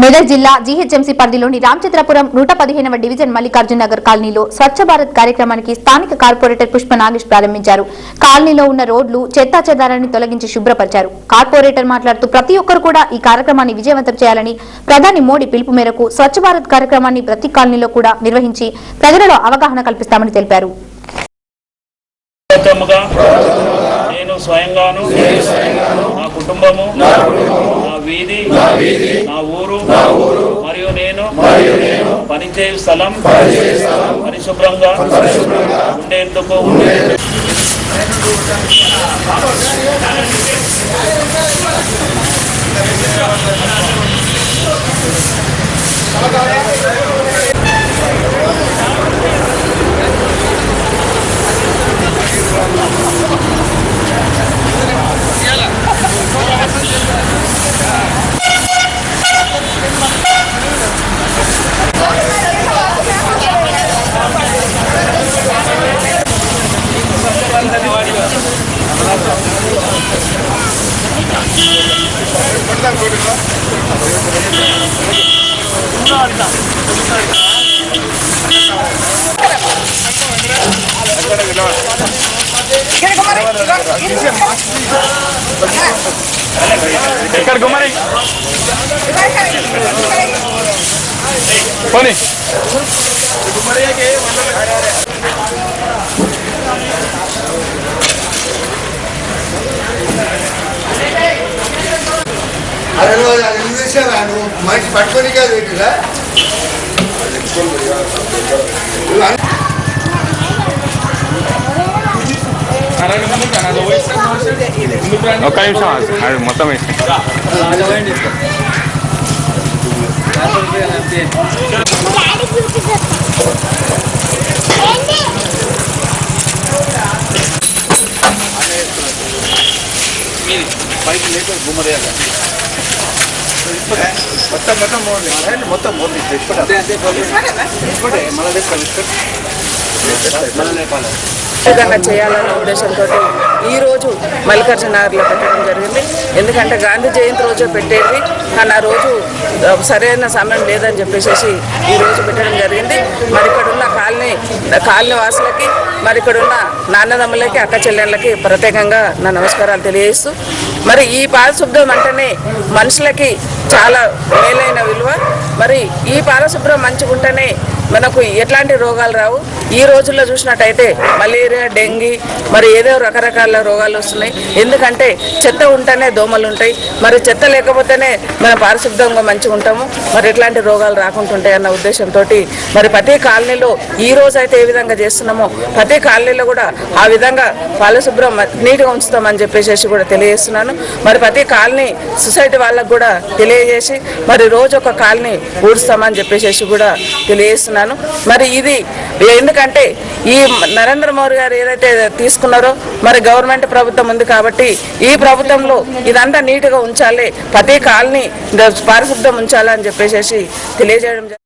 మెదక్ జిల్లా జీహెచ్ఎంసీ పరిధిలోని రామచంద్రపురం 115వ డివిజన్ మల్లికార్జున నగర్ కాలనీలో స్వచ్ఛ భారత్ కార్యక్రమానికి స్థానిక కార్పొరేటర్ పుష్ప నాగేష్ ప్రారంభించారు. కాలనీలో ఉన్న రోడ్లు చెత్తా చెదారాన్ని తొలగించి శుభ్రపరిచారు. కార్పొరేటర్ మాట్లాడుతూ ప్రతి ఒక్కరు కూడా ఈ కార్యక్రమాన్ని విజయవంతం చేయాలని ప్రధాని మోడీ పిలుపు మేరకు స్వచ్ఛ భారత్ కార్యక్రమాన్ని ప్రతి కాలనీలో కూడా నిర్వహించి ప్రజలలో అవగాహన కల్పిస్తామని తెలిపారు. నేను స్వయంగాను నా కుటుంబము నా వీధి నా ఊరు మరియు నేను పనిచేయు స్థలం పరిశుభ్రంగా ఉండేందుకు ఇక్కడ గుమ్మరి పోనీ మంచి పట్టుకొని కాదు ఒక్క నిమిషం అది మొత్తం వేసి బైక్ లేక గుమ్మరేయాలి మొత్తం మొత్తం విధంగా చేయాలన్న ఉద్దేశంతో ఈరోజు మల్లికార్జున నగర్లో పెట్టడం జరిగింది. ఎందుకంటే గాంధీ జయంతి రోజు పెట్టేది కానీ ఆ రోజు సరైన సమయం లేదని చెప్పేసి ఈరోజు పెట్టడం జరిగింది. మరి ఇక్కడ ఉన్న కాలనీ వాసులకి మరి ఇక్కడ ఉన్న నాన్నదమ్ములకి అక్క చెల్లెళ్ళకి ప్రత్యేకంగా నా నమస్కారాలు తెలియజేస్తూ మరి ఈ పారిశుభ్రం అంటేనే మనుషులకి చాలా మేలైన విలువ. మరి ఈ పారిశుభ్రం మంచిగా ఉంటేనే మనకు ఎట్లాంటి రోగాలు రావు. ఈ రోజుల్లో చూసినట్టయితే మలేరియా, డెంగీ మరి ఏదో రకరకాల రోగాలు వస్తున్నాయి. ఎందుకంటే చెత్త ఉంటేనే దోమలు ఉంటాయి. మరి చెత్త లేకపోతేనే మనం పారిశుభ్రంగా మంచిగా ఉంటాము. మరి ఎట్లాంటి రోగాలు రాకుంటుంటాయి అన్న ఉద్దేశంతో మరి ప్రతి కాలనీలో ఈ రోజు అయితే ఏ విధంగా చేస్తున్నామో ప్రతి కాలనీలో కూడా ఆ విధంగా పారిశుభ్రం నీట్గా ఉంచుతామని చెప్పేసి కూడా తెలియజేస్తున్నాను. మరి ప్రతి కాలనీ సొసైటీ వాళ్ళకు కూడా తెలియజేసి మరి రోజు ఒక కాలనీ ఊడుస్తామని చెప్పేసి కూడా తెలియజేస్తున్నాను. మరి ఇది ఎందుకంటే ఈ నరేంద్ర మోడీ గారు ఏదైతే తీసుకున్నారో మరి గవర్నమెంట్ ప్రభుత్వం ఉంది కాబట్టి ఈ ప్రభుత్వంలో ఇదంతా నీట్గా ఉంచాలి, ప్రతి కాలనీ పారిశుభ్రం ఉంచాలని చెప్పేసి తెలియజేయడం